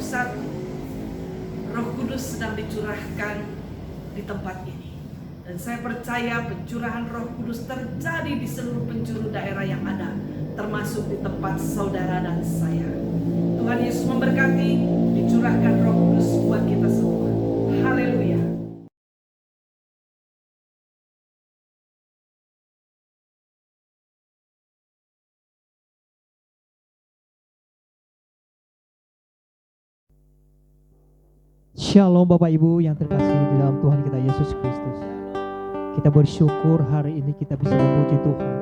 Pusat, Roh Kudus sedang dicurahkan di tempat ini. Dan saya percaya pencurahan Roh Kudus terjadi di seluruh penjuru daerah yang ada, termasuk di tempat saudara dan saya. Tuhan Yesus memberkati, dicurahkan Roh Kudus buat kita semua. Haleluya. Shalom Bapak Ibu yang terkasih di dalam Tuhan kita Yesus Kristus. Kita bersyukur hari ini kita bisa memuji Tuhan.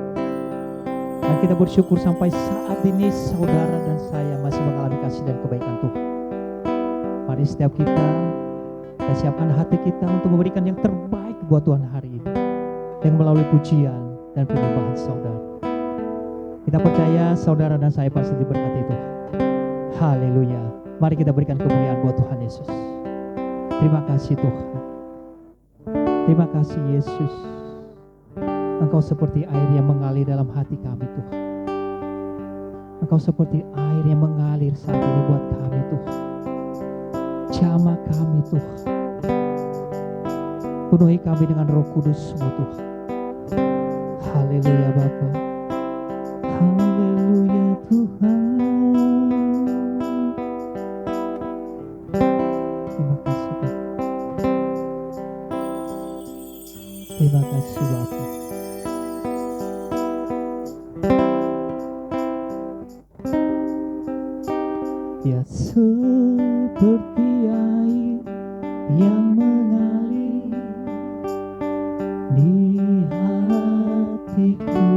Dan kita bersyukur sampai saat ini saudara dan saya masih mengalami kasih dan kebaikan Tuhan. Mari setiap kita siapkan hati kita untuk memberikan yang terbaik buat Tuhan hari ini. Yang melalui pujian dan penyembahan saudara. Kita percaya saudara dan saya pasti diberkati Tuhan. Haleluya. Mari kita berikan kemuliaan buat Tuhan Yesus. Terima kasih Tuhan. Terima kasih Yesus. Engkau seperti air yang mengalir dalam hati kami Tuhan. Engkau seperti air yang mengalir saat ini buat kami Tuhan. Jamah kami Tuhan. Penuhi kami dengan Roh Kudus-Mu Tuhan. Haleluya Bapa. Haleluya Tuhan. Terima kasih Bapa. Dia seperti air yang mengalir di hatiku.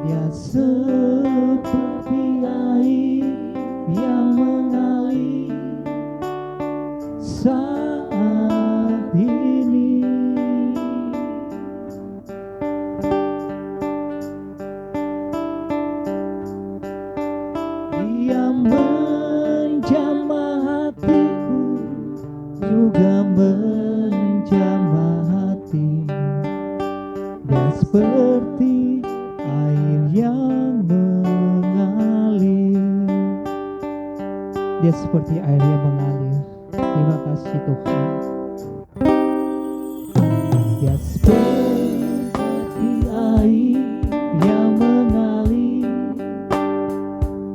Dia seperti air yang mengalir saat ini. Dia menjamah hatiku, juga menjamah hatimu. Dia seperti air yang mengalir. Dia seperti air yang mengalir. Terima kasih Tuhan. Dia seperti air yang mengalir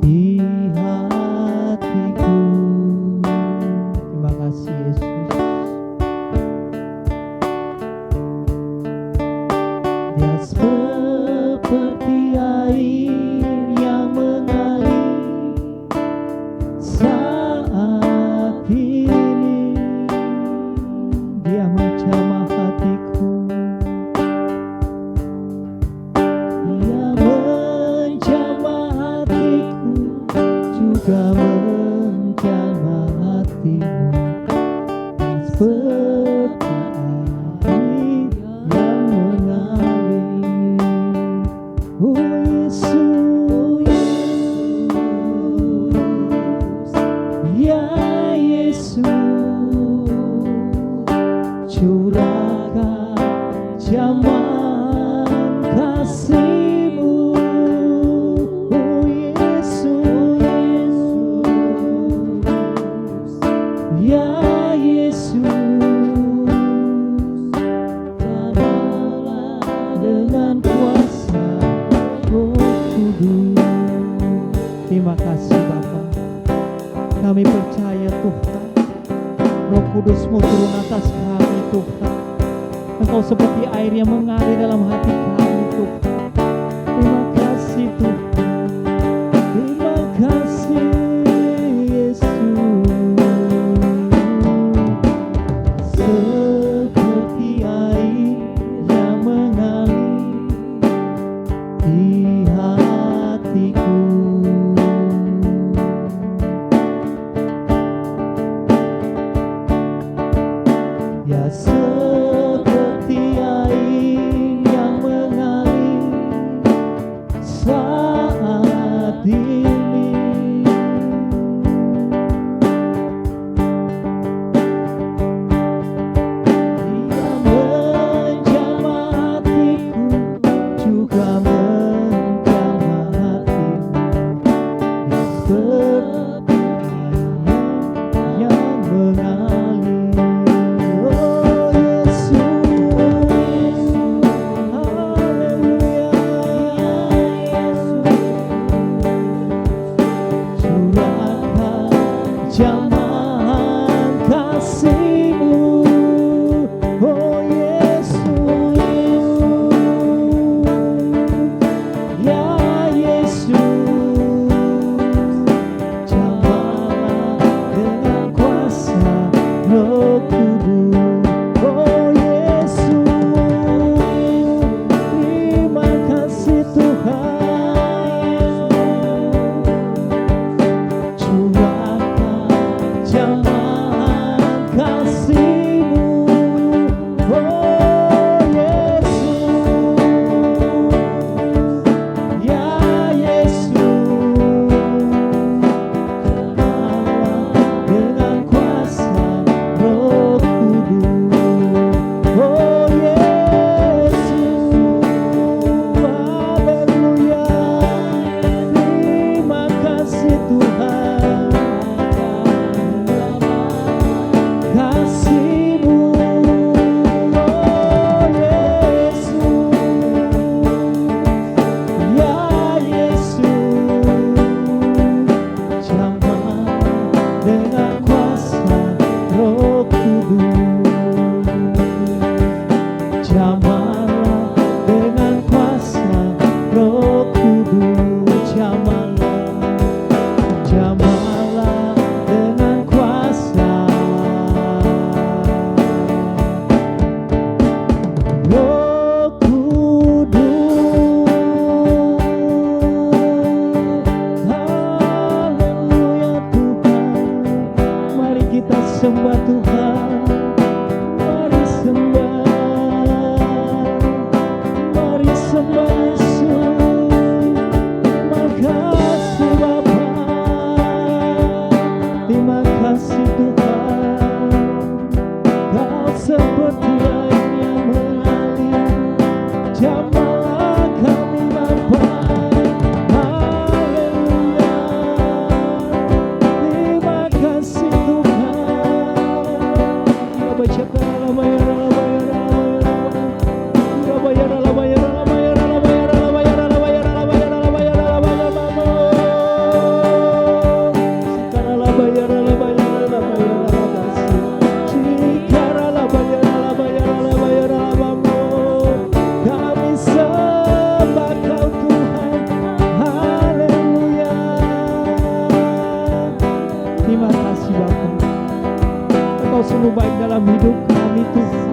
di hatiku. Terima kasih Yesus. Dia seperti air yang mengalir saat ini. Dia menjamah hatiku. Dia menjamah hatiku, juga menjamah hatimu. Seperti air yang mengalir. Oh Yesus, ya Yesus, curahkan jaman kasih-Mu. Oh Yesus, ya Yesus, jamalah dengan kuasa Roh Kudus. Terima kasih Bapa. Kami percaya Tuhan, Roh Kudus-Mu turun atas kami Tuhan. Engkau seperti air yang mengalir dalam hati kami Tuhan. Terima kasih Tuhan. Terima kasih Yesus. Seperti air yang mengalir di hatiku. Ya seperti air yang mengalir saat ini. Dia menjamah hatiku, kasih-Mu, oh Yesus. Ya Yesus, jamahlah dengan kuasa Roh Kudus. Oh Yesus, terima kasih Tuhan. Curahkan jamahan kasih-Mu, oh Yesus. Ya Yesus, dengan kuasa Roh Kudus. Oh Yesus, haleluya. Terima kasih Tuhan. Kasih-Mu, oh Yesus. Ya Yesus, jamah dengan kuasa Roh Kudus. Jamahlah dengan kuasa Roh Kudus. Jamahlah dengan kuasa Roh Kudus. Haleluya Tuhan. Mari kita sembah Tuhan. Mari sembah. Mari sembah Yesus. Makasih Bapa. Terima kasih Tuhan. Kau seperti air yang mengalir. Jamahlah kami Bapa. Haleluya. Terima kasih Tuhan. Kami sembah Kau Tuhan. Haleluya. Terima kasih Bapa. Engkau sungguh baik dalam hidup kami Tuhan.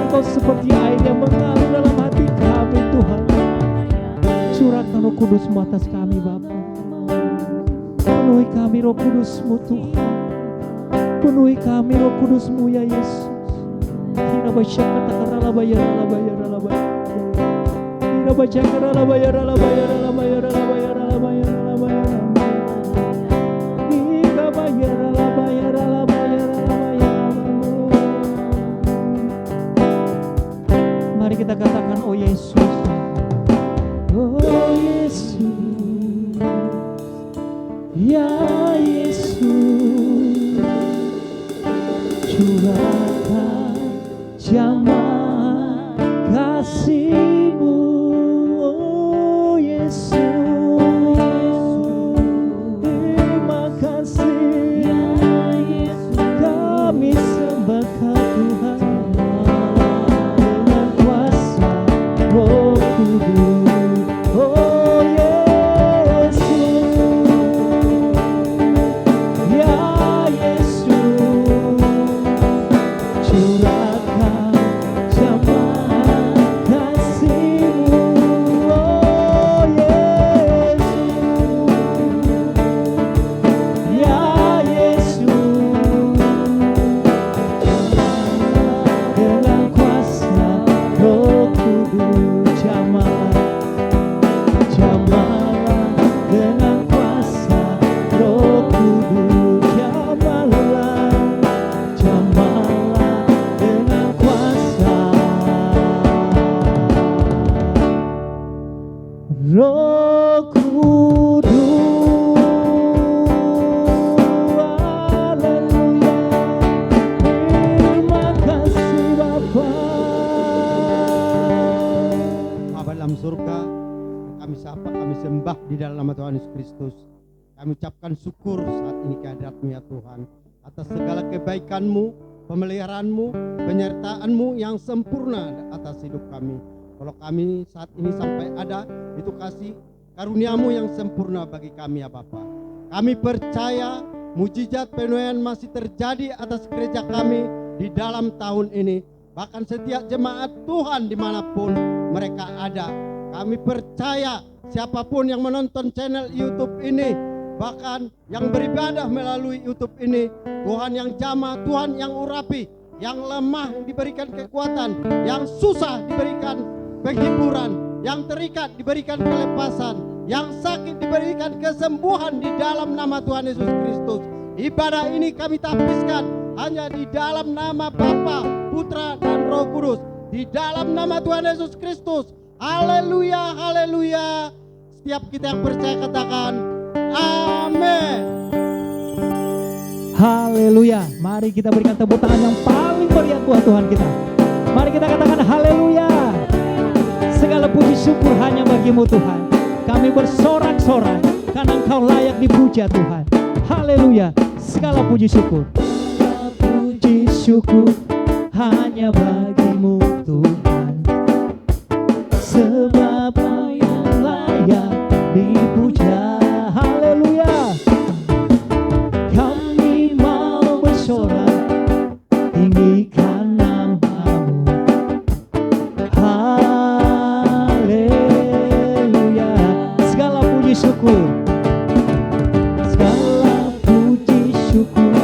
Engkau seperti air yang mengalir dalam hati kami Tuhan. Curahkan Roh Kudus-Mu atas kami Bapa. Penuhi kami Roh Kudus-Mu Tuhan. Penuhi kami Roh Kudus-Mu ya Yesus. Kira baca kata-kata labayar. Kira baca kata labayar. Mari kita katakan oh Yesus. Oh Yesus. Ya Yesus. Curahkan jamah kasih-Mu, oh Yesus. Terima kasih. Kami sembah Kau Tuhan. Dengan kuasa Roh Kudus, oh Yesus. Ya Yesus, curahkan jamah kasih-Mu, oh Yesus. Ya Yesus, dengan kuasa Roh Kudus. Jamahlah dengan kuasa Roh Kudus. Jamahlah dengan kuasa Roh Kudus. Haleluya. Terima kasih Bapa. Bapa dalam surga, kami sapa, kami sembah di dalam nama Tuhan Yesus Kristus. Kami ucapkan syukur saat ini kehadirat-Mu ya Tuhan. atas segala kebaikan-Mu, pemeliharaanmu, penyertaan-Mu yang sempurna atas hidup kami. Kalau kami saat ini sampai ada, itu kasih karunia-Mu yang sempurna bagi kami ya Bapa. Kami percaya mujizat penuaian masih terjadi atas gereja kami di dalam tahun ini. Bahkan setiap jemaat Tuhan dimanapun mereka ada. Kami percaya siapapun yang menonton channel YouTube ini, bahkan yang beribadah melalui YouTube ini, Tuhan yang jamah, Tuhan yang urapi, yang lemah diberikan kekuatan, yang susah diberikan penghiburan, yang terikat diberikan kelepasan, yang sakit diberikan kesembuhan di dalam nama Tuhan Yesus Kristus. Ibadah ini kami tapiskan hanya di dalam nama Bapa, Putra, dan Roh Kudus, di dalam nama Tuhan Yesus Kristus. Haleluya, haleluya. Setiap kita yang percaya katakan amin. Haleluya. Mari kita berikan tepuk tangan yang paling meriah buat Tuhan kita. Mari kita katakan haleluya. Segala puji syukur hanya bagimu Tuhan. Kami bersorak-sorai karena Engkau layak dipuja Tuhan. Haleluya. Segala puji syukur. Segala puji syukur hanya bagimu Tuhan. Sebab Kau yang layak dipuja. Haleluya. Kami mau bersorak tinggikan nama-Mu. Haleluya. Segala puji syukur, segala puji syukur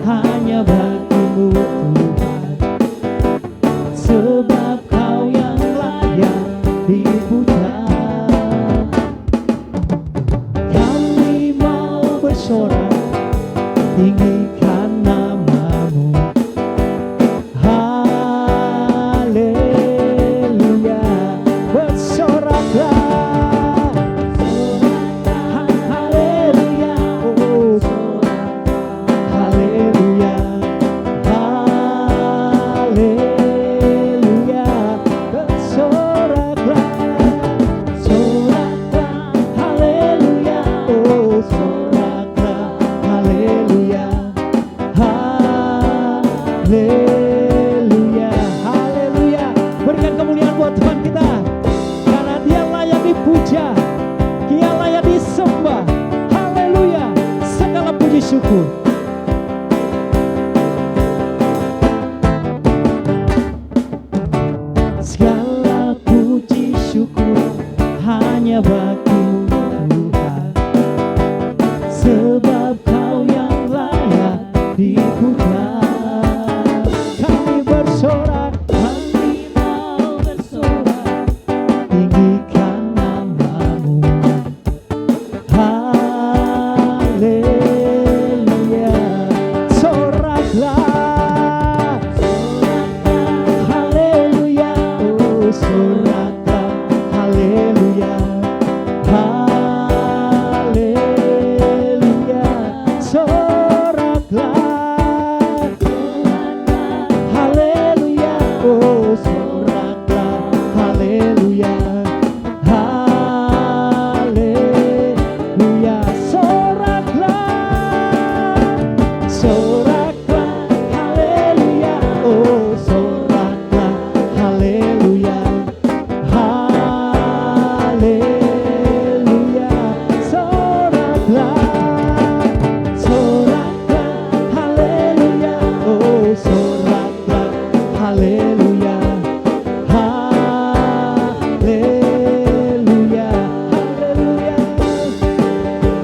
hanya bagimu Tuhan. Sebab Kau yang layak dipuja. Kami mau bersorak tinggikan nama-Mu. Haleluya. Bersoraklah. Haleluya. Oh, haleluya. Haleluya. Bersoraklah. Soraklah. Haleluya. Oh, soraklah. Haleluya. Haleluya. Haleluya. Berikan kemuliaan buat Tuhan kita, karena Dia layak dipuja, Dia layak disembah. Haleluya. Segala puji syukur. Segala puji syukur hanya bagimu Tuhan. Sebab Kau yang layak dipuja. Kami bersorak, kami mau bersorak tinggikan nama-Mu. Haleluya. Soraklah. Haleluya. Oh, soraklah. Haleluya. Haleluya. Soraklah. Haleluya. Oh, soraklah. Haleluya. Haleluya. Soraklah. Soraklah. Haleluya. Oh, soraklah. Haleluya. Haleluya. Soraklah. Soraklah. Haleluya. Oh, soraklah. Haleluya. Haleluya. Haleluya.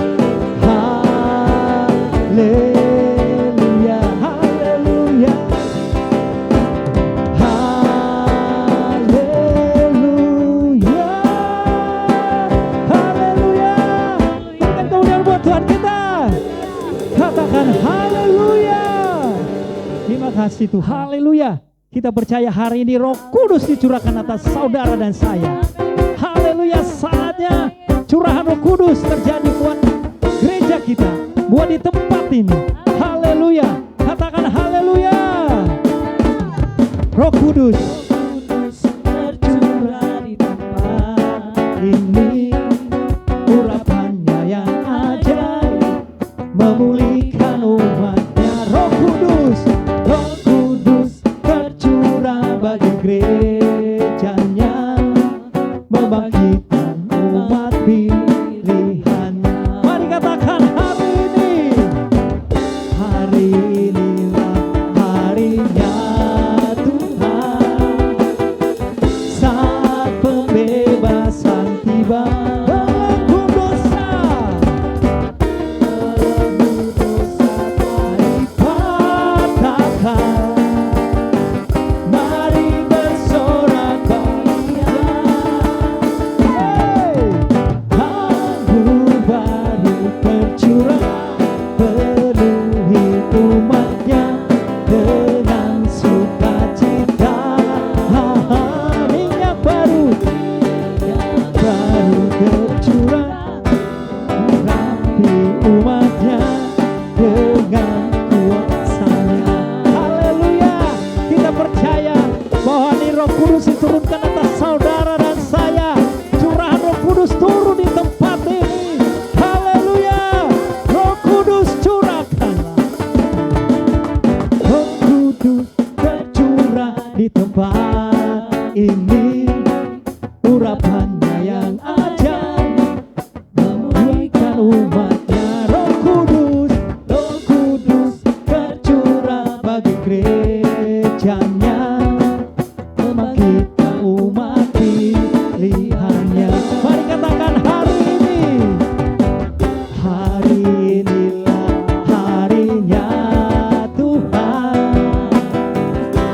Haleluya. Haleluya. Haleluya. Haleluya. Berikan kemuliaan buat Tuhan kita. Katakan haleluya. Terima kasih Tuhan. Haleluya. Kita percaya hari ini Roh Kudus dicurahkan atas saudara dan saya. Haleluya. Saatnya curahan Roh Kudus terjadi buat gereja kita, buat di tempat ini. Haleluya. Katakan haleluya. Roh Kudus tercurah di tempat ini. Urapannya yang ajaib memulihkan umatnya. Roh Kudus tercurah di tempat ini. Urapannya yang ajaib memuliakan umatnya. Roh Kudus tercurah bagi gerejanya, membangkitkan umat pilihannya. Mari katakan hari inilah harinya Tuhan,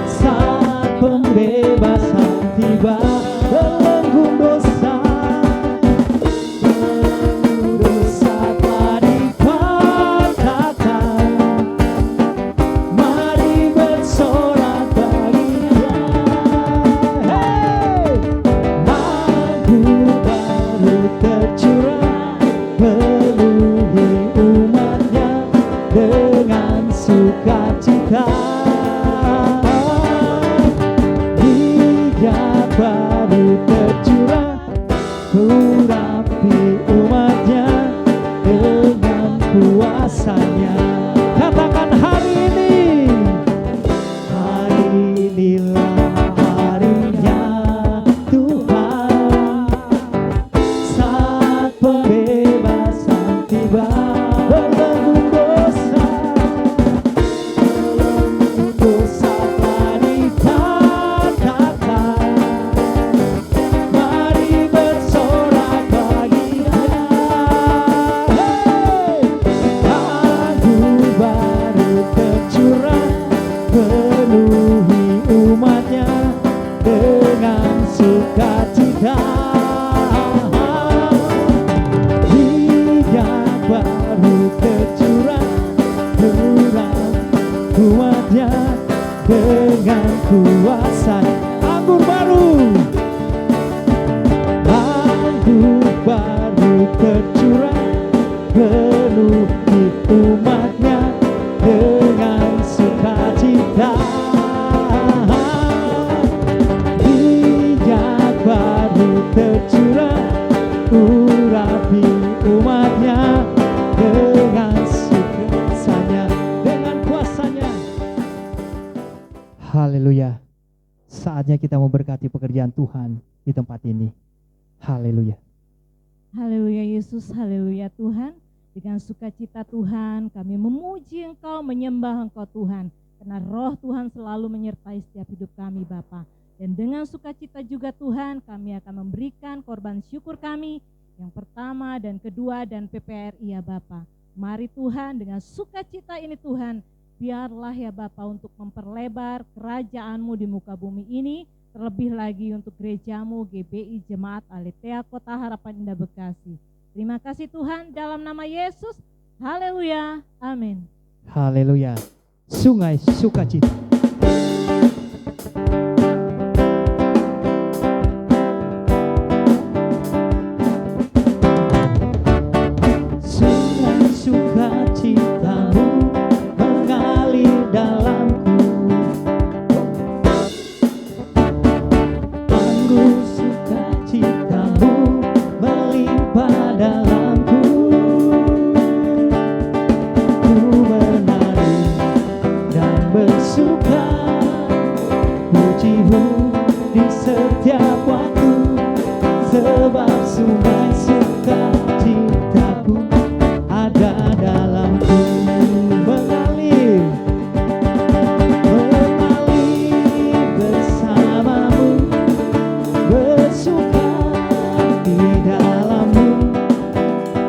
saat pembebasan tiba. Belenggu dosa telah dipatahkan. Mari bersorak baginya. Lagu baru tercurah penuhi umatnya dengan sukacita. Dia baru tercurah urapi umatnya dengan kuasanya. Katakan hari inilah harinya Tuhan, saat pembebasan tiba. Belenggu dosa telah dipatahkan. Mari bersorak baginya. Lagu baru tercurah penuhi umatnya dengan sukacita. Dia baru tercurah umatnya dengan kuasa. Anggur baru tercurah penuhi umatnya dengan sukacita. Minyak baru tercurah urapi umatnya dengan sukacitanya, dengan kuasanya. Haleluya. Saatnya kita memberkati pekerjaan Tuhan di tempat ini. Haleluya. Haleluya Yesus, haleluya Tuhan. Dengan sukacita Tuhan kami memuji Engkau, menyembah Engkau Tuhan. Karena roh Tuhan selalu menyertai setiap hidup kami Bapa. Dan dengan sukacita juga Tuhan kami akan memberikan korban syukur kami yang pertama dan kedua dan PPRI ya Bapa. Mari Tuhan dengan sukacita ini Tuhan, biarlah ya Bapa untuk memperlebar kerajaan-Mu di muka bumi ini. Terlebih lagi untuk gerejamu GBI Jemaat Aletheia Kota Harapan Indah Bekasi. Terima kasih Tuhan dalam nama Yesus. Haleluya. Amin. Haleluya. Sungai sukacita. Sungai sukacitamu mengalir dalamku. Anggur sukacitamu melimpah dalamku. Ku menari dan bersuka, pujimu di setiap waktu, sebab sungai sukacitaku ada dalamku. Mengalir bersamamu, bersuka di dalammu,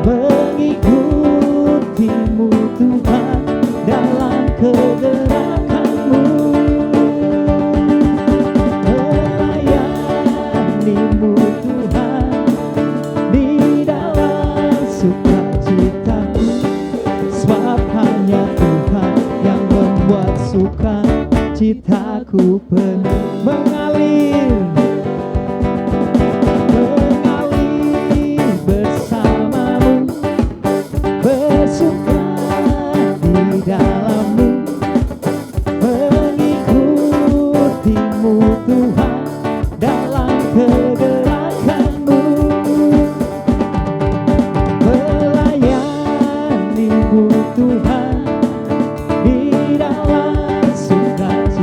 mengikutimu Tuhan dalam kegerakanmu, melayanimu Tuhan di dalam sukacitaku, sebab hanya Tuhan yang membuat sukacitaku penuh. Mengalir bersamamu, bersuka di dalammu, mengikutimu Tuhan dalam kegerakanmu, melayanimu Tuhan di dalam sukacitaku,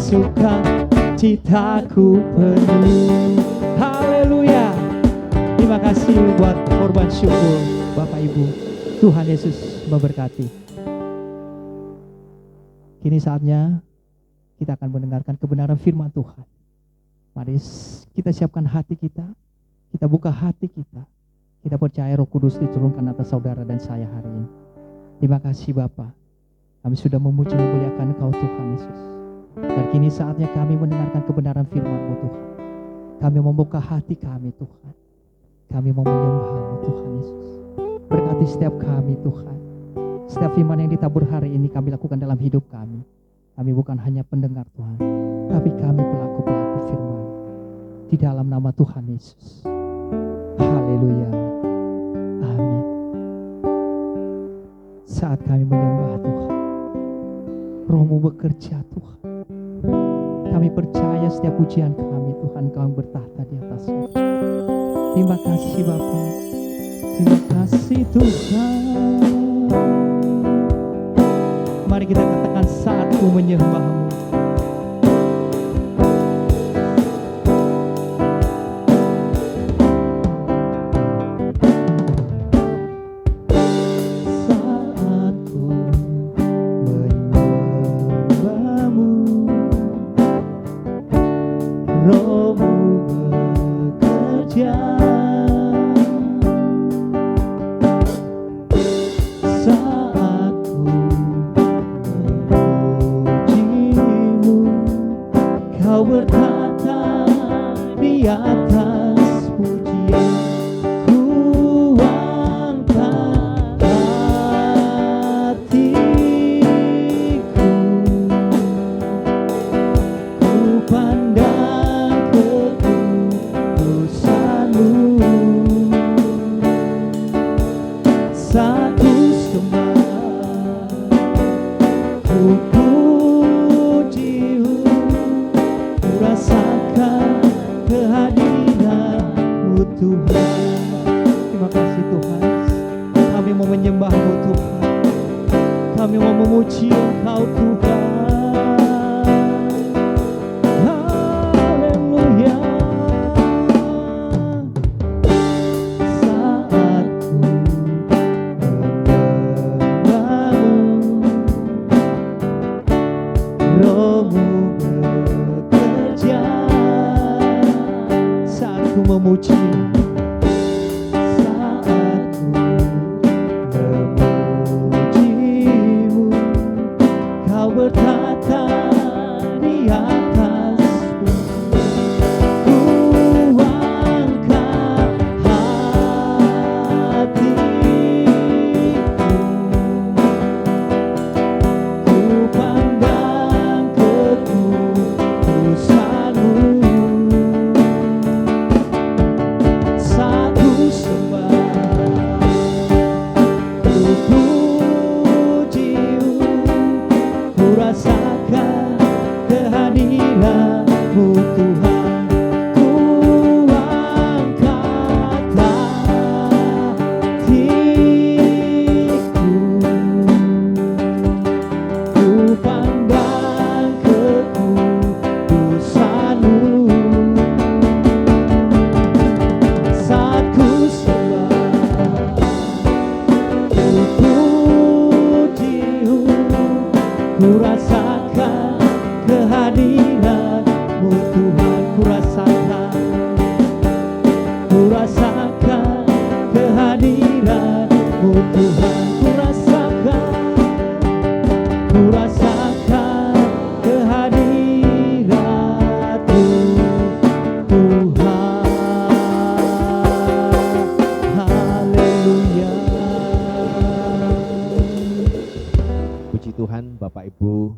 sukacitaku penuh. Haleluya. Terima kasih buat korban syukur Bapak Ibu. Tuhan Yesus memberkati. Kini saatnya kita akan mendengarkan kebenaran firman Tuhan. Mari kita siapkan hati kita, kita buka hati kita. Kita percaya Roh Kudus diturunkan atas saudara dan saya hari ini. Terima kasih Bapa. Kami sudah memuji memuliakan Engkau Tuhan Yesus. Dan kini saatnya kami mendengarkan kebenaran firman-Mu Tuhan. Kami membuka hati kami Tuhan. Kami mau menyembah-Mu Tuhan Yesus. Berkati setiap kami Tuhan. Setiap firman yang ditabur hari ini kami lakukan dalam hidup kami. Kami bukan hanya pendengar Tuhan, tapi kami pelaku-pelaku firman. Di dalam nama Tuhan Yesus. Haleluya. Amin. Saat kami menyembah Tuhan, Roh-Mu bekerja Tuhan. Kami percaya setiap pujian kami Tuhan Kau yang bertahta di atasnya. Terima kasih Bapa. Terima kasih Tuhan. Mari kita katakan saat ku menyembah-Mu.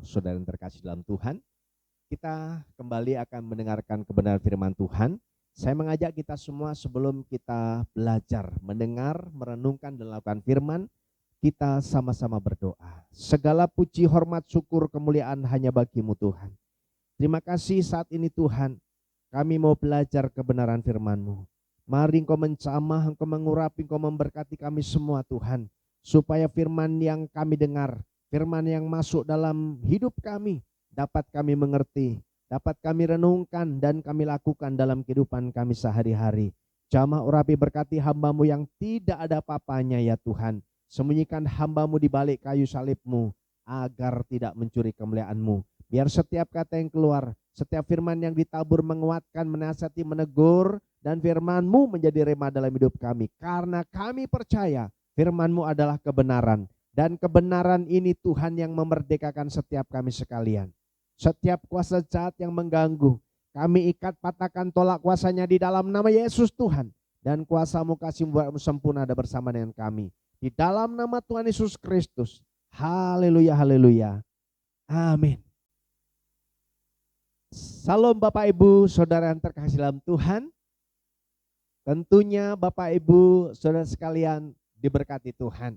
Saudara yang terkasih dalam Tuhan, kita kembali akan mendengarkan kebenaran firman Tuhan. Saya mengajak kita semua sebelum kita belajar, mendengar, merenungkan dan melakukan firman, kita sama-sama berdoa. Segala puji, hormat, syukur, kemuliaan hanya bagi-Mu Tuhan. Terima kasih saat ini Tuhan, kami mau belajar kebenaran firman-Mu. Mari Engkau mencamah, Engkau mengurapi, Engkau memberkati kami semua Tuhan. Supaya firman yang kami dengar, firman yang masuk dalam hidup kami dapat kami mengerti, dapat kami renungkan dan kami lakukan dalam kehidupan kami sehari-hari. Jamah urapi berkati hamba-Mu yang tidak ada apa-apanya ya Tuhan. Sembunyikan hamba-Mu di balik kayu salib-Mu agar tidak mencuri kemuliaan-Mu. Biar setiap kata yang keluar, setiap firman yang ditabur menguatkan, menasihati, menegur, dan firman-Mu menjadi rema dalam hidup kami. Karena kami percaya firman-Mu adalah kebenaran. Dan kebenaran ini Tuhan yang memerdekakan setiap kami sekalian. Setiap kuasa jahat yang mengganggu, kami ikat, patahkan, tolak kuasanya di dalam nama Yesus Tuhan. Dan kuasa-Mu, kasih-Mu buat-Mu sempurna ada bersama dengan kami. Di dalam nama Tuhan Yesus Kristus. Haleluya, haleluya. Amin. Salam Bapak Ibu, saudara yang terkasih dalam Tuhan. Tentunya Bapak Ibu, saudara sekalian diberkati Tuhan.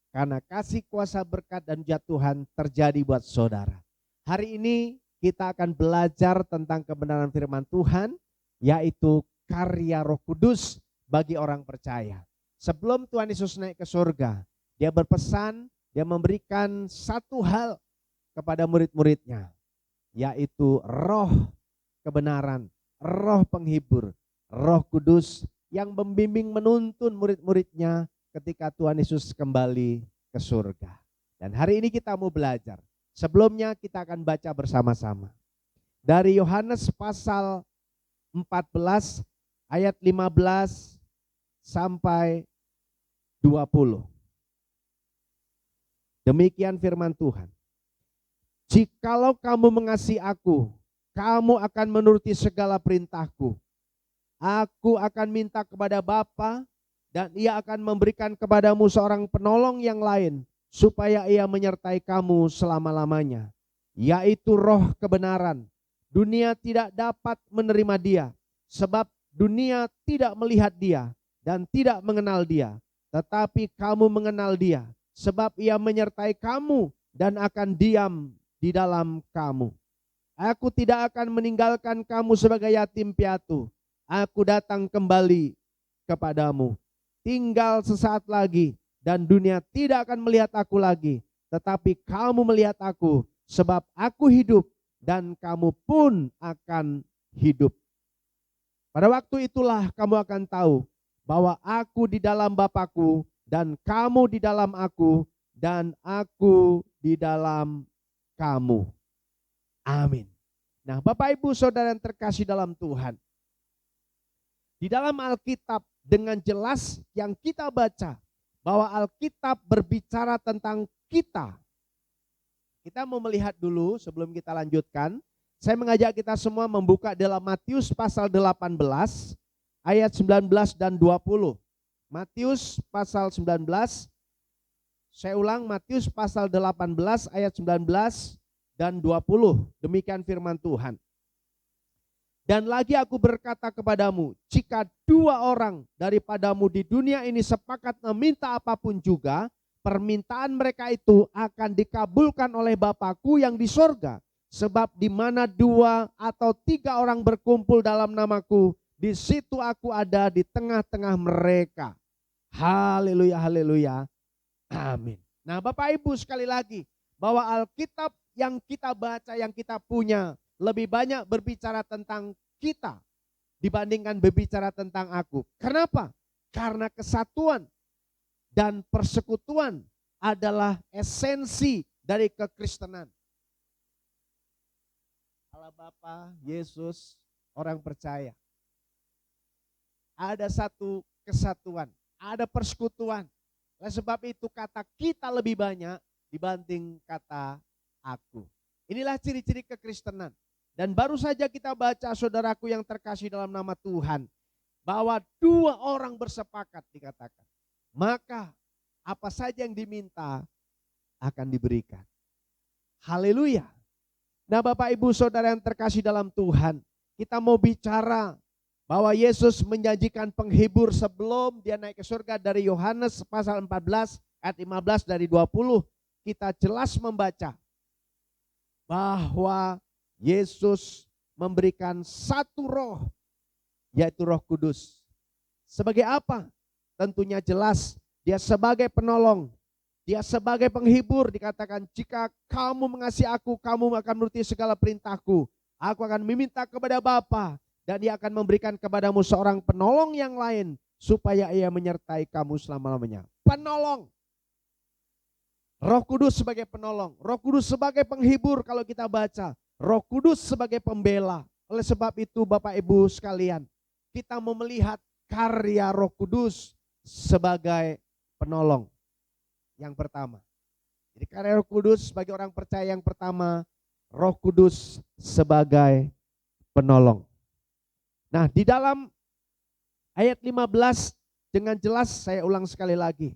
Karena kasih kuasa berkat dan hujat Tuhan terjadi buat saudara. Hari ini kita akan belajar tentang kebenaran firman Tuhan, yaitu karya Roh Kudus bagi orang percaya. Sebelum Tuhan Yesus naik ke surga, dia berpesan, dia memberikan satu hal kepada murid-muridnya, yaitu roh kebenaran, roh penghibur, Roh Kudus yang membimbing menuntun murid-muridnya ketika Tuhan Yesus kembali ke surga. Dan hari ini kita mau belajar. Sebelumnya kita akan baca bersama-sama. Dari Yohanes pasal 14 ayat 15 sampai 20. Demikian firman Tuhan. Jikalau kamu mengasihi aku, kamu akan menuruti segala perintahku. Aku akan minta kepada Bapa dan ia akan memberikan kepadamu seorang penolong yang lain, supaya ia menyertai kamu selama-lamanya, yaitu roh kebenaran. Dunia tidak dapat menerima dia, sebab dunia tidak melihat dia dan tidak mengenal dia. Tetapi kamu mengenal dia, sebab ia menyertai kamu dan akan diam di dalam kamu. Aku tidak akan meninggalkan kamu sebagai yatim piatu. Aku datang kembali kepadamu. Tinggal sesaat lagi dan dunia tidak akan melihat aku lagi, tetapi kamu melihat aku, sebab aku hidup dan kamu pun akan hidup. Pada waktu itulah kamu akan tahu bahwa aku di dalam Bapa-Ku dan kamu di dalam aku dan aku di dalam kamu. Amin. Nah, Bapak Ibu Saudara yang terkasih dalam Tuhan, di dalam Alkitab dengan jelas yang kita baca bahwa Alkitab berbicara tentang kita. Kita mau melihat dulu sebelum kita lanjutkan. Saya mengajak kita semua membuka dalam Matius pasal 18 ayat 19 dan 20. Matius pasal 19, saya ulang, Matius pasal 18 ayat 19 dan 20. Demikian firman Tuhan. Dan lagi aku berkata kepadamu, jika dua orang daripadamu di dunia ini sepakat meminta apapun juga, permintaan mereka itu akan dikabulkan oleh Bapa-Ku yang di sorga. Sebab di mana dua atau tiga orang berkumpul dalam namaku, di situ aku ada di tengah-tengah mereka. Haleluya, haleluya. Amin. Nah, Bapak Ibu, sekali lagi, bahwa Alkitab yang kita baca, yang kita punya, lebih banyak berbicara tentang kita dibandingkan berbicara tentang aku. Kenapa? Karena kesatuan dan persekutuan adalah esensi dari kekristenan. Allah Bapa, Yesus, orang percaya. Ada satu kesatuan, ada persekutuan. Oleh sebab itu kata kita lebih banyak dibanding kata aku. Inilah ciri-ciri kekristenan. Dan baru saja kita baca, saudaraku yang terkasih dalam nama Tuhan, bahwa dua orang bersepakat dikatakan. Maka apa saja yang diminta akan diberikan. Haleluya. Nah, Bapak Ibu Saudara yang terkasih dalam Tuhan, kita mau bicara bahwa Yesus menjanjikan penghibur sebelum dia naik ke surga. Dari Yohanes pasal 14 ayat 15 dari 20 kita jelas membaca bahwa Yesus memberikan satu roh, yaitu Roh Kudus. Sebagai apa? Tentunya jelas dia sebagai penolong Dia sebagai penghibur dikatakan, jika kamu mengasihi aku, kamu akan menuruti segala perintahku. Aku akan meminta kepada Bapa dan dia akan memberikan kepadamu seorang penolong yang lain supaya ia menyertai kamu selama-lamanya. Penolong. Roh Kudus sebagai penolong. Roh Kudus sebagai penghibur kalau kita baca. Roh Kudus sebagai pembela. Oleh sebab itu Bapak Ibu sekalian, kita mau melihat karya Roh Kudus sebagai penolong. Yang pertama. Jadi karya Roh Kudus bagi orang percaya yang pertama, Roh Kudus sebagai penolong. Nah, di dalam ayat 15 dengan jelas saya ulang sekali lagi.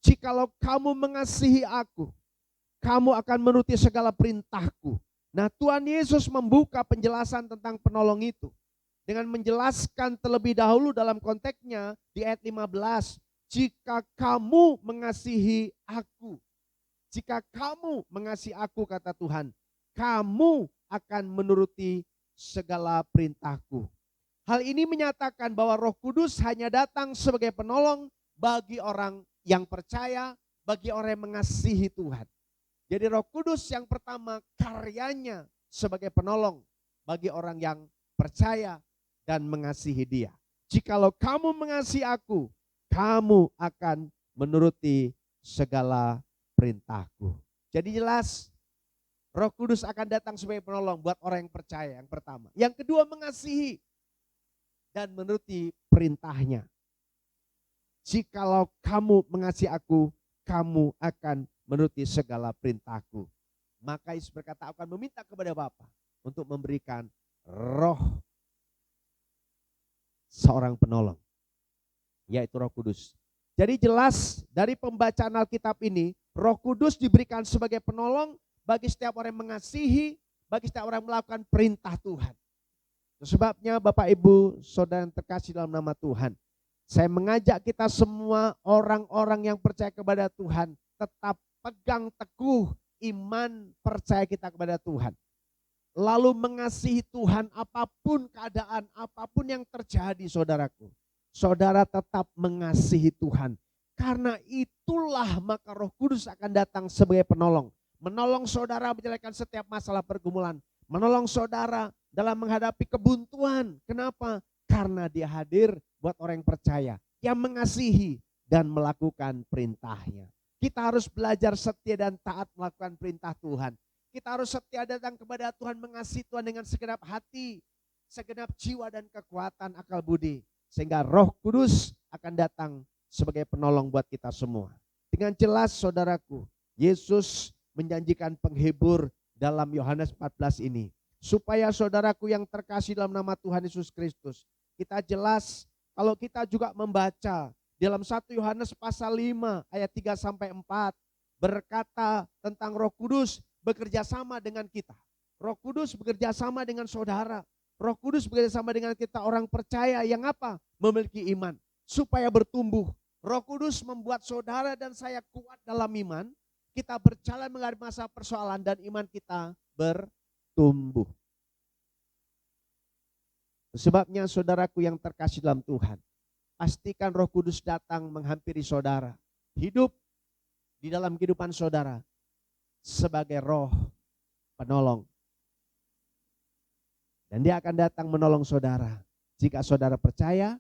Jikalau kamu mengasihi aku, kamu akan menuruti segala perintahku. Nah, Tuhan Yesus membuka penjelasan tentang penolong itu dengan menjelaskan terlebih dahulu dalam konteksnya di ayat 15. Jika kamu mengasihi aku, jika kamu mengasihi aku, kata Tuhan, kamu akan menuruti segala perintahku. Hal ini menyatakan bahwa Roh Kudus hanya datang sebagai penolong bagi orang yang percaya, bagi orang yang mengasihi Tuhan. Jadi Roh Kudus yang pertama karyanya sebagai penolong bagi orang yang percaya dan mengasihi Dia. Jikalau kamu mengasihi aku, kamu akan menuruti segala perintahku. Jadi jelas Roh Kudus akan datang sebagai penolong buat orang yang percaya, yang pertama. Yang kedua, mengasihi dan menuruti perintahnya. Jikalau kamu mengasihi aku, kamu akan menuruti segala perintahku. Maka Yesus berkata, aku akan meminta kepada Bapa untuk memberikan roh seorang penolong, yaitu Roh Kudus. Jadi jelas dari pembacaan Alkitab ini, Roh Kudus diberikan sebagai penolong bagi setiap orang yang mengasihi, bagi setiap orang yang melakukan perintah Tuhan. Sebabnya Bapak Ibu Saudara yang terkasih dalam nama Tuhan, saya mengajak kita semua orang-orang yang percaya kepada Tuhan tetap pegang teguh iman percaya kita kepada Tuhan. Lalu mengasihi Tuhan apapun keadaan, apapun yang terjadi saudaraku. Saudara tetap mengasihi Tuhan. Karena itulah maka Roh Kudus akan datang sebagai penolong. Menolong saudara menjalankan setiap masalah pergumulan. Menolong saudara dalam menghadapi kebuntuan. Kenapa? Karena dia hadir buat orang yang percaya. Yang mengasihi dan melakukan perintahnya. Kita harus belajar setia dan taat melakukan perintah Tuhan. Kita harus setia datang kepada Tuhan, mengasihi Tuhan dengan segenap hati, segenap jiwa dan kekuatan akal budi. Sehingga Roh Kudus akan datang sebagai penolong buat kita semua. Dengan jelas saudaraku, Yesus menjanjikan penghibur dalam Yohanes 14 ini. Supaya saudaraku yang terkasih dalam nama Tuhan Yesus Kristus, kita jelas kalau kita juga membaca dalam 1 Yohanes pasal 5 ayat 3-4 berkata tentang Roh Kudus bekerja sama dengan kita. Roh Kudus bekerja sama dengan saudara. Roh Kudus bekerja sama dengan kita orang percaya yang apa? Memiliki iman supaya bertumbuh. Roh Kudus membuat saudara dan saya kuat dalam iman. Kita berjalan menghadapi masa persoalan dan iman kita bertumbuh. Sebabnya saudaraku yang terkasih dalam Tuhan, pastikan Roh Kudus datang menghampiri saudara. Hidup di dalam kehidupan saudara sebagai roh penolong. Dan dia akan datang menolong saudara jika saudara percaya,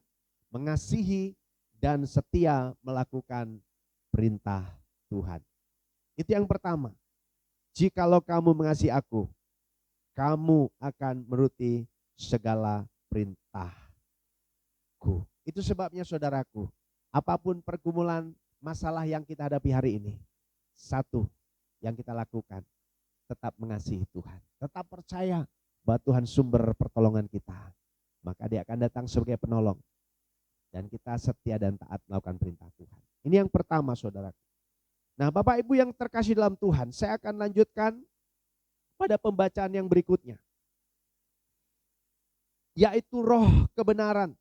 mengasihi, dan setia melakukan perintah Tuhan. Itu yang pertama. Jikalau kamu mengasihi aku, kamu akan menuruti segala perintahku. Itu sebabnya saudaraku, apapun pergumulan masalah yang kita hadapi hari ini, satu yang kita lakukan, tetap mengasihi Tuhan. Tetap percaya bahwa Tuhan sumber pertolongan kita. Maka dia akan datang sebagai penolong. Dan kita setia dan taat melakukan perintah Tuhan. Ini yang pertama saudaraku. Nah Bapak Ibu yang terkasih dalam Tuhan, saya akan lanjutkan pada pembacaan yang berikutnya. Yaitu roh kebenaran.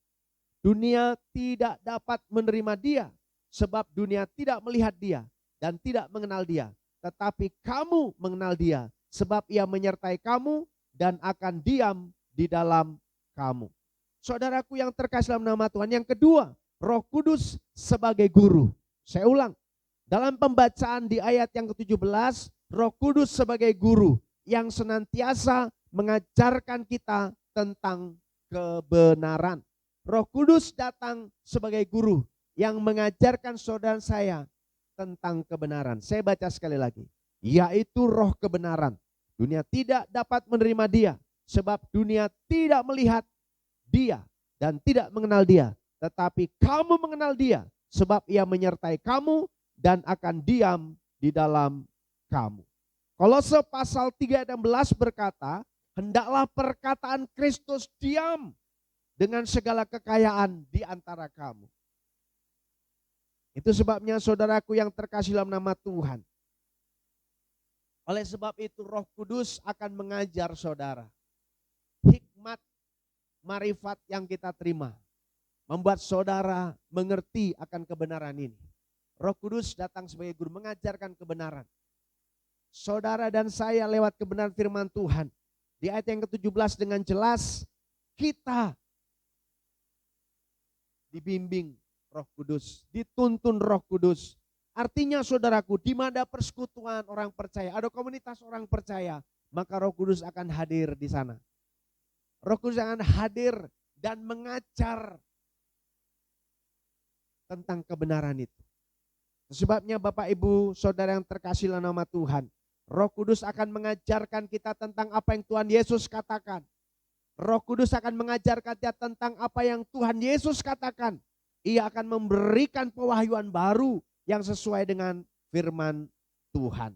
Dunia tidak dapat menerima dia, sebab dunia tidak melihat dia dan tidak mengenal dia. Tetapi kamu mengenal dia, sebab ia menyertai kamu dan akan diam di dalam kamu. Saudaraku yang terkasih dalam nama Tuhan. Yang kedua, Roh Kudus sebagai guru. Saya ulang, Dalam pembacaan di ayat yang ke-17, Roh Kudus sebagai guru yang senantiasa mengajarkan kita tentang kebenaran. Roh Kudus datang sebagai guru yang mengajarkan saudara saya tentang kebenaran. Saya baca sekali lagi, yaitu roh kebenaran. Dunia tidak dapat menerima dia, sebab dunia tidak melihat dia dan tidak mengenal dia. Tetapi kamu mengenal dia, sebab ia menyertai kamu dan akan diam di dalam kamu. Kolose pasal 3 ayat 16 berkata, hendaklah perkataan Kristus diam dengan segala kekayaan di antara kamu. Itu sebabnya saudaraku yang terkasih dalam nama Tuhan. Oleh sebab itu Roh Kudus akan mengajar saudara. Hikmat, marifat yang kita terima membuat saudara mengerti akan kebenaran ini. Roh Kudus datang sebagai guru mengajarkan kebenaran. Saudara dan saya lewat kebenaran firman Tuhan. Di ayat yang ke-17 dengan jelas kita dibimbing Roh Kudus, dituntun Roh Kudus. Artinya saudaraku, di mana persekutuan orang percaya, ada komunitas orang percaya, maka Roh Kudus akan hadir di sana. Roh Kudus akan hadir dan mengajar tentang kebenaran itu. Sebabnya Bapak Ibu Saudara yang terkasih dalam nama Tuhan, Roh Kudus akan mengajarkan kita tentang apa yang Tuhan Yesus katakan. Roh Kudus akan mengajarkan kita tentang apa yang Tuhan Yesus katakan. Ia akan memberikan pewahyuan baru yang sesuai dengan firman Tuhan.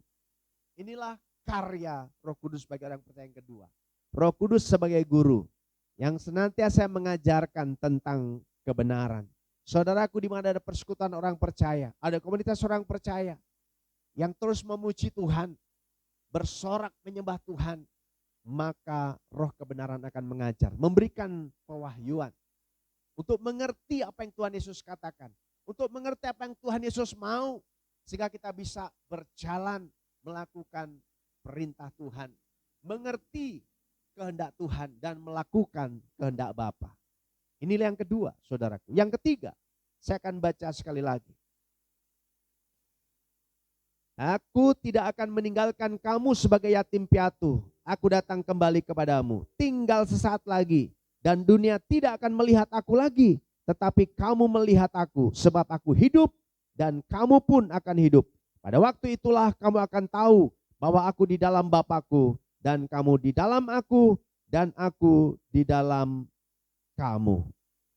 Inilah karya Roh Kudus bagi orang percaya yang kedua. Roh Kudus sebagai guru yang senantiasa mengajarkan tentang kebenaran. Saudaraku, di mana ada persekutuan orang percaya, ada komunitas orang percaya yang terus memuji Tuhan, bersorak menyembah Tuhan, maka roh kebenaran akan mengajar, memberikan pewahyuan untuk mengerti apa yang Tuhan Yesus katakan, untuk mengerti apa yang Tuhan Yesus mau, sehingga kita bisa berjalan melakukan perintah Tuhan, mengerti kehendak Tuhan dan melakukan kehendak Bapa. Inilah yang kedua, saudaraku. Yang ketiga, saya akan baca sekali lagi. Aku tidak akan meninggalkan kamu sebagai yatim piatu. Aku datang kembali kepadamu. Tinggal sesaat lagi. Dan dunia tidak akan melihat aku lagi. Tetapi kamu melihat aku. Sebab aku hidup dan kamu pun akan hidup. Pada waktu itulah kamu akan tahu bahwa aku di dalam Bapa-Ku. Dan kamu di dalam aku. Dan aku di dalam kamu.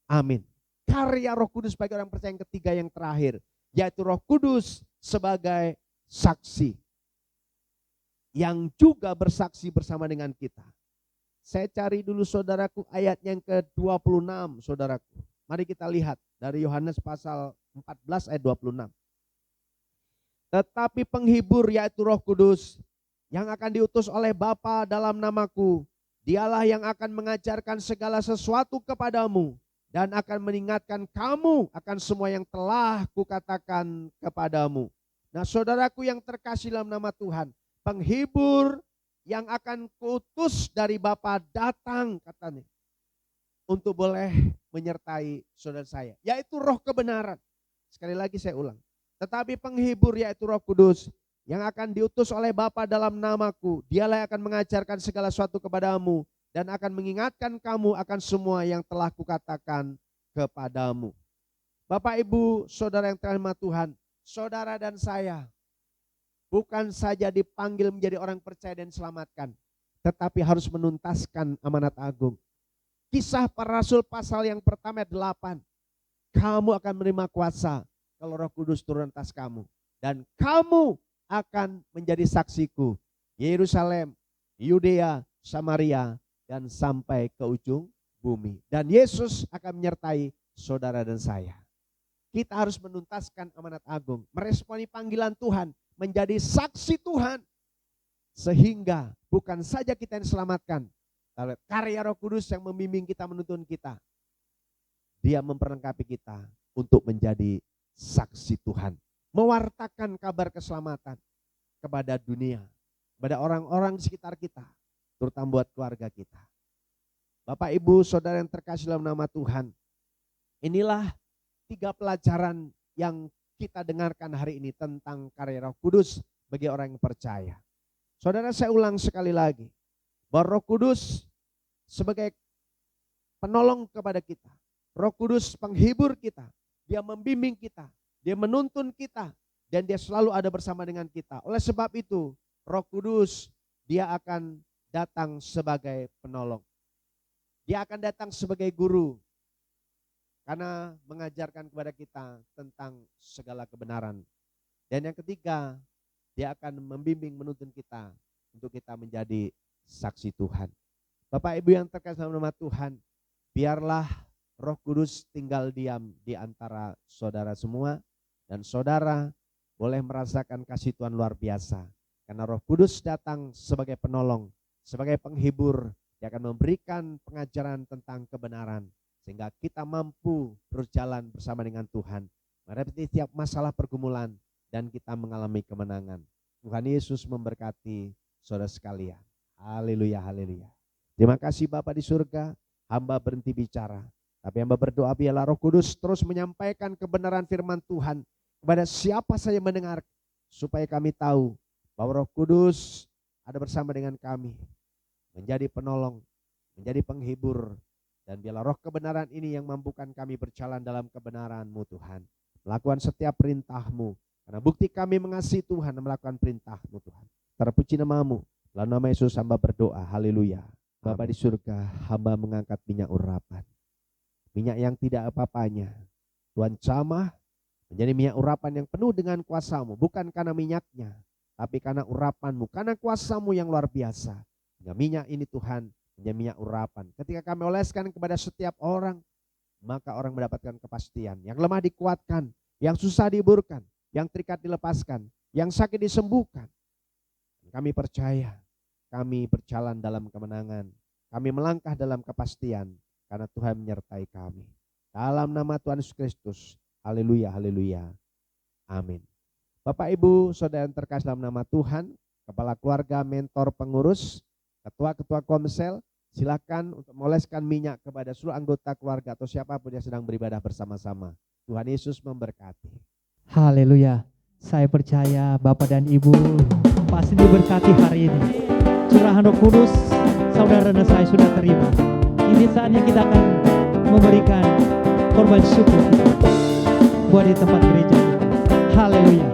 Amin. Karya Roh Kudus bagi orang percaya yang ketiga yang terakhir, yaitu Roh Kudus sebagai saksi yang juga bersaksi bersama dengan kita. Saya cari dulu saudaraku ayat yang ke-26 saudaraku. Mari kita lihat dari Yohanes pasal 14 ayat 26. Tetapi penghibur yaitu Roh Kudus yang akan diutus oleh Bapa dalam namaku, dialah yang akan mengajarkan segala sesuatu kepadamu dan akan mengingatkan kamu akan semua yang telah kukatakan kepadamu. Nah saudaraku yang terkasih dalam nama Tuhan, penghibur yang akan kuutus dari Bapa datang katanya untuk boleh menyertai saudara saya, yaitu roh kebenaran. Sekali lagi saya ulang. Tetapi penghibur yaitu Roh Kudus yang akan diutus oleh Bapa dalam namaku, dialah yang akan mengajarkan segala sesuatu kepadamu dan akan mengingatkan kamu akan semua yang telah kukatakan kepadamu. Bapak Ibu Saudara yang terhormat Tuhan, saudara dan saya bukan saja dipanggil menjadi orang percaya dan selamatkan, tetapi harus menuntaskan amanat agung. Kisah para Rasul pasal yang pertama ayat 8. Kamu akan menerima kuasa kalau Roh Kudus turun atas kamu. Dan kamu akan menjadi saksiku Yerusalem, Yudea, Samaria, dan sampai ke ujung bumi. Dan Yesus akan menyertai saudara dan saya. Kita harus menuntaskan amanat agung, meresponi panggilan Tuhan, menjadi saksi Tuhan. Sehingga bukan saja kita yang diselamatkan, tapi karya Roh Kudus yang membimbing kita, menuntun kita. Dia memperlengkapi kita untuk menjadi saksi Tuhan. Mewartakan kabar keselamatan kepada dunia, kepada orang-orang di sekitar kita, terutama buat keluarga kita. Bapak Ibu Saudara yang terkasih dalam nama Tuhan, inilah 3 pelajaran yang kita dengarkan hari ini tentang karya Roh Kudus bagi orang yang percaya. Saudara, saya ulang sekali lagi, bahwa Roh Kudus sebagai penolong kepada kita, Roh Kudus penghibur kita, dia membimbing kita, dia menuntun kita, dan dia selalu ada bersama dengan kita. Oleh sebab itu, Roh Kudus dia akan datang sebagai penolong. Dia akan datang sebagai guru, karena mengajarkan kepada kita tentang segala kebenaran. Dan yang ketiga, dia akan membimbing menuntun kita untuk kita menjadi saksi Tuhan. Bapak Ibu yang terkasih dalam nama Tuhan, biarlah Roh Kudus tinggal diam di antara saudara semua, dan saudara boleh merasakan kasih Tuhan luar biasa. Karena Roh Kudus datang sebagai penolong, sebagai penghibur, dia akan memberikan pengajaran tentang kebenaran, sehingga kita mampu berjalan bersama dengan Tuhan, menghadapi setiap masalah pergumulan, dan kita mengalami kemenangan. Tuhan Yesus memberkati saudara sekalian. Haleluya, haleluya. Terima kasih Bapa di surga, hamba berhenti bicara, tapi hamba berdoa biarlah Roh Kudus terus menyampaikan kebenaran firman Tuhan kepada siapa saja mendengar, supaya kami tahu bahwa Roh Kudus ada bersama dengan kami, menjadi penolong, menjadi penghibur, dan biarlah roh kebenaran ini yang mampukan kami berjalan dalam kebenaran-Mu Tuhan, melakukan setiap perintah-Mu, karena bukti kami mengasihi Tuhan dan melakukan perintah-Mu Tuhan. Terpuji nama-Mu, dalam nama Yesus hamba berdoa, haleluya. Bapa di surga, hamba mengangkat minyak urapan, minyak yang tidak apa-apanya, Tuhan jamah menjadi minyak urapan yang penuh dengan kuasa-Mu, bukan karena minyaknya, tapi karena urapan-Mu, karena kuasa-Mu yang luar biasa. Hingga minyak ini Tuhan menjadi minyak urapan. Ketika kami oleskan kepada setiap orang, maka orang mendapatkan kepastian. Yang lemah dikuatkan, yang susah dihiburkan, yang terikat dilepaskan, yang sakit disembuhkan. Kami percaya, kami berjalan dalam kemenangan, kami melangkah dalam kepastian, karena Tuhan menyertai kami. Dalam nama Tuhan Yesus Kristus, haleluya, haleluya, amin. Bapak Ibu, saudara yang terkasih dalam nama Tuhan, kepala keluarga, mentor, pengurus, ketua-ketua komsel, silakan untuk meloleskan minyak kepada seluruh anggota keluarga atau siapapun yang sedang beribadah bersama-sama. Tuhan Yesus memberkati. Haleluya. Saya percaya Bapak dan Ibu pasti diberkati hari ini. Curahan Roh Kudus saudara dan saya sudah terima. Ini saatnya kita akan memberikan korban syukur kita buat di tempat gereja. Haleluya.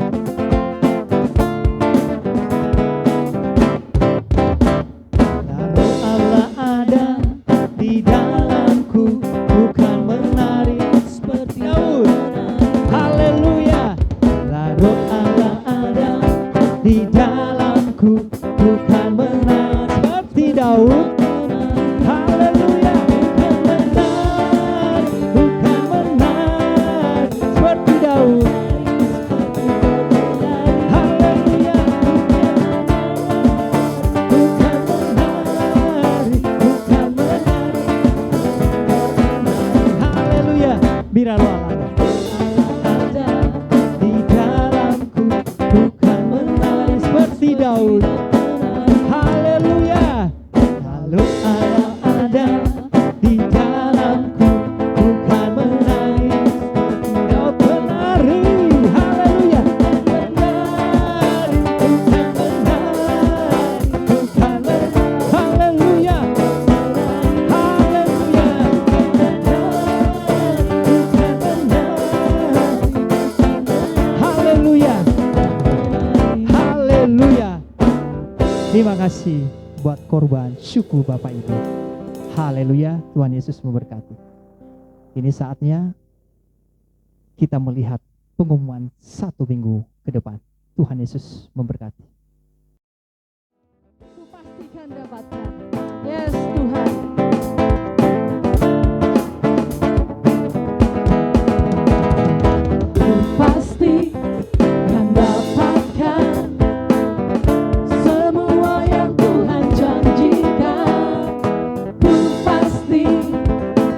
Terima kasih buat korban syukur Bapak Ibu. Haleluya, Tuhan Yesus memberkati. Ini saatnya kita melihat pengumuman 1 minggu ke depan. Tuhan Yesus memberkati. Ku pastikan dapatkan. Yes Tuhan. Ku pasti akan dapatkan semua yang Tuhan janjikan. Ku pasti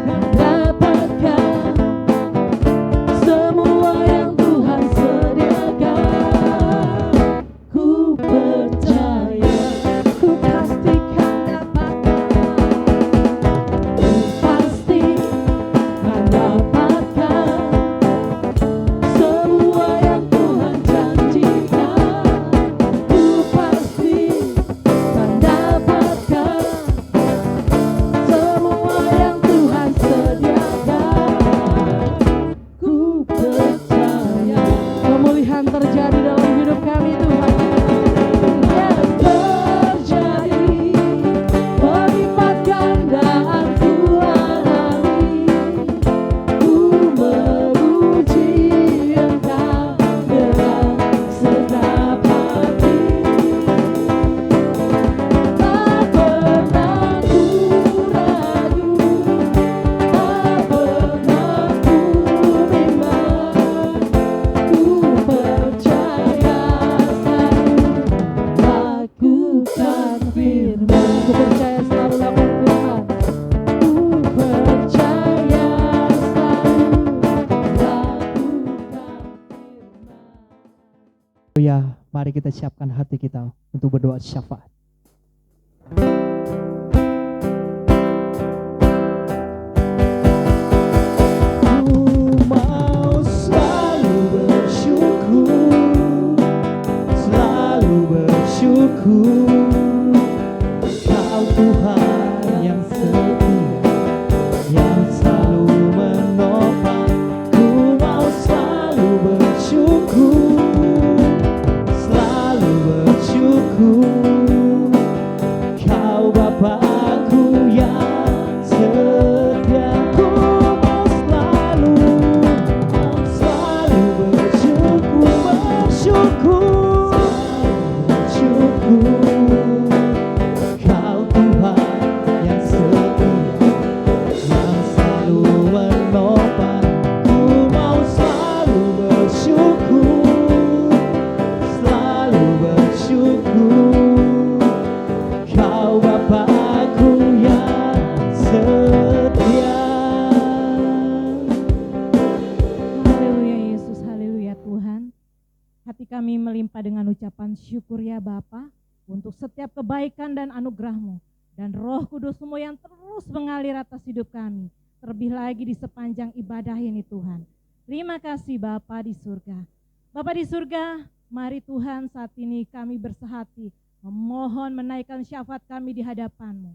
akan dapatkan semua yang Tuhan sediakan. Ku percaya, ku pastikan Mari kita siapkan hati kita untuk berdoa syafaat. Ku mau selalu bersyukur, Kau Tuhan yang setia, yang selalu menopang. Ku mau selalu bersyukur, Kau Bapa-Ku yang setia. Ku mau selalu bersyukur, Kau Tuhan yang setia, yang selalu menopang. Ku mau selalu bersyukur, Kau Bapa-Ku yang setia. Haleluya Yesus, haleluya Tuhan. Hati kami melimpah dengan ucapan syukur ya Bapa untuk setiap kebaikan dan anugerah-Mu dan Roh Kudus-Mu yang terus mengalir atas hidup kami, terlebih lagi di sepanjang ibadah ini Tuhan. Terima kasih Bapa di surga. Bapa di surga, mari Tuhan saat ini kami bersehati memohon menaikkan syafaat kami di hadapan-Mu.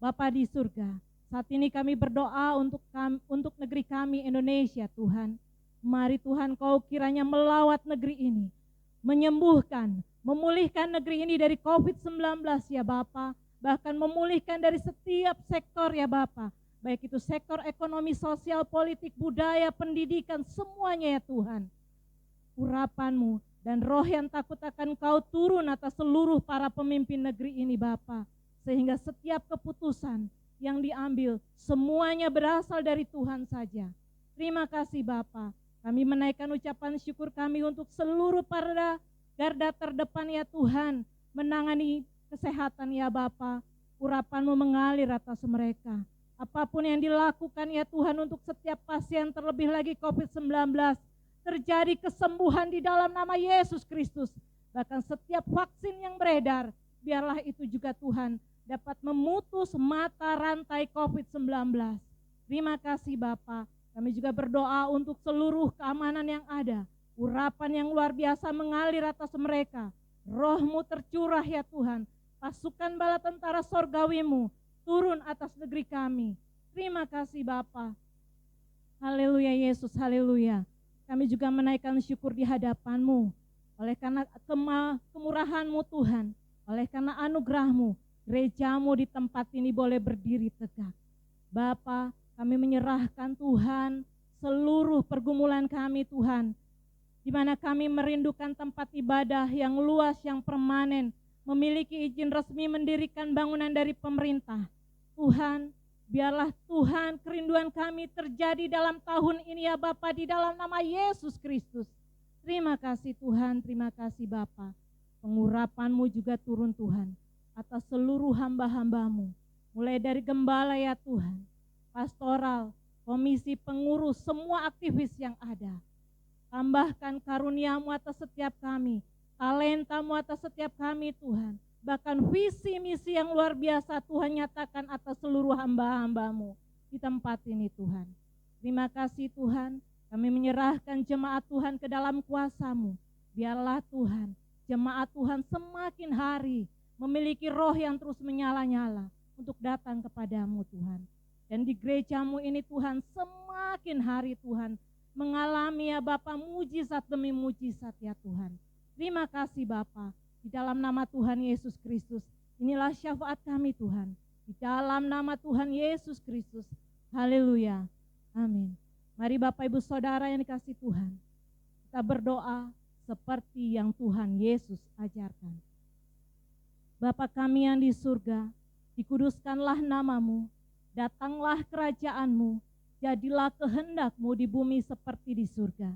Bapa di surga, saat ini kami berdoa untuk negeri kami Indonesia Tuhan. Mari Tuhan Kau kiranya melawat negeri ini, menyembuhkan, memulihkan negeri ini dari COVID-19 ya Bapa, bahkan memulihkan dari setiap sektor ya Bapa, baik itu sektor ekonomi, sosial, politik, budaya, pendidikan, semuanya ya Tuhan. Urapan-Mu dan roh yang takut akan Kau turun atas seluruh para pemimpin negeri ini Bapa, sehingga setiap keputusan yang diambil semuanya berasal dari Tuhan saja. Terima kasih Bapa. Kami menaikkan ucapan syukur kami untuk seluruh para garda terdepan ya Tuhan, menangani kesehatan ya Bapa. Urapan-Mu mengalir atas mereka. Apapun yang dilakukan ya Tuhan untuk setiap pasien, terlebih lagi COVID-19, terjadi kesembuhan di dalam nama Yesus Kristus. Bahkan setiap vaksin yang beredar, biarlah itu juga Tuhan dapat memutus mata rantai COVID-19. Terima kasih Bapa. Kami juga berdoa untuk seluruh keamanan yang ada. Urapan yang luar biasa mengalir atas mereka. Roh-Mu tercurah ya Tuhan. Pasukan bala tentara sorgawi-Mu turun atas negeri kami. Terima kasih Bapa. Haleluya Yesus, haleluya. Kami juga menaikkan syukur di hadapan-Mu. Oleh karena kemurahan-Mu Tuhan, oleh karena anugerah-Mu, gereja-Mu di tempat ini boleh berdiri tegak. Bapa, kami menyerahkan Tuhan seluruh pergumulan kami Tuhan, di mana kami merindukan tempat ibadah yang luas, yang permanen, memiliki izin resmi mendirikan bangunan dari pemerintah. Tuhan, biarlah Tuhan kerinduan kami terjadi dalam tahun ini ya Bapa, di dalam nama Yesus Kristus. Terima kasih Tuhan, terima kasih Bapa. Pengurapan-Mu juga turun Tuhan atas seluruh hamba-hamba-Mu, mulai dari gembala ya Tuhan, pastoral, komisi pengurus, semua aktivis yang ada. Tambahkan karunia-Mu atas setiap kami, talenta-Mu atas setiap kami Tuhan. Bahkan visi misi yang luar biasa Tuhan nyatakan atas seluruh hamba-hamba-Mu di tempat ini Tuhan. Terima kasih Tuhan, kami menyerahkan jemaat Tuhan ke dalam kuasa-Mu. Biarlah Tuhan, jemaat Tuhan semakin hari memiliki roh yang terus menyala-nyala untuk datang kepada-Mu Tuhan. Dan di gereja-Mu ini Tuhan, semakin hari Tuhan mengalami ya Bapa mujizat demi mujizat ya Tuhan. Terima kasih Bapa, di dalam nama Tuhan Yesus Kristus. Inilah syafaat kami Tuhan, di dalam nama Tuhan Yesus Kristus. Haleluya, amin. Mari Bapak Ibu Saudara yang dikasihi Tuhan, kita berdoa seperti yang Tuhan Yesus ajarkan. Bapa kami yang di surga, dikuduskanlah nama-Mu. Datanglah kerajaan-Mu, jadilah kehendak-Mu di bumi seperti di surga.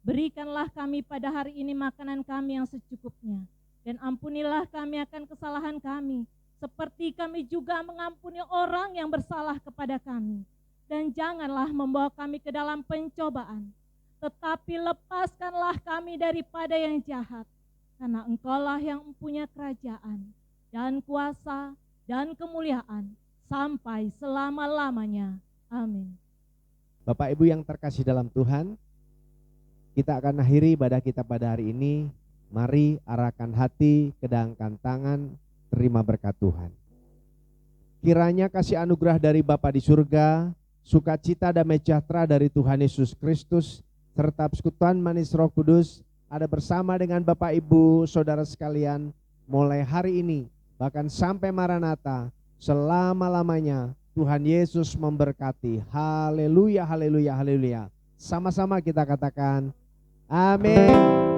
Berikanlah kami pada hari ini makanan kami yang secukupnya, dan ampunilah kami akan kesalahan kami, seperti kami juga mengampuni orang yang bersalah kepada kami. Dan janganlah membawa kami ke dalam pencobaan, tetapi lepaskanlah kami daripada yang jahat. karena Engkaulah yang mempunyai kerajaan dan kuasa dan kemuliaan sampai selama-lamanya. Amin. Bapak Ibu yang terkasih dalam Tuhan, kita akan akhiri ibadah kita pada hari ini. Mari arahkan hati, kedangkan tangan, terima berkat Tuhan. Kiranya kasih anugerah dari Bapa di surga, sukacita damai sejahtera dari Tuhan Yesus Kristus, serta persekutuan manis Roh Kudus ada bersama dengan Bapak Ibu saudara sekalian mulai hari ini bahkan sampai Maranatha selama-lamanya. Tuhan Yesus memberkati. Haleluya, haleluya, haleluya. Sama-sama kita katakan amin.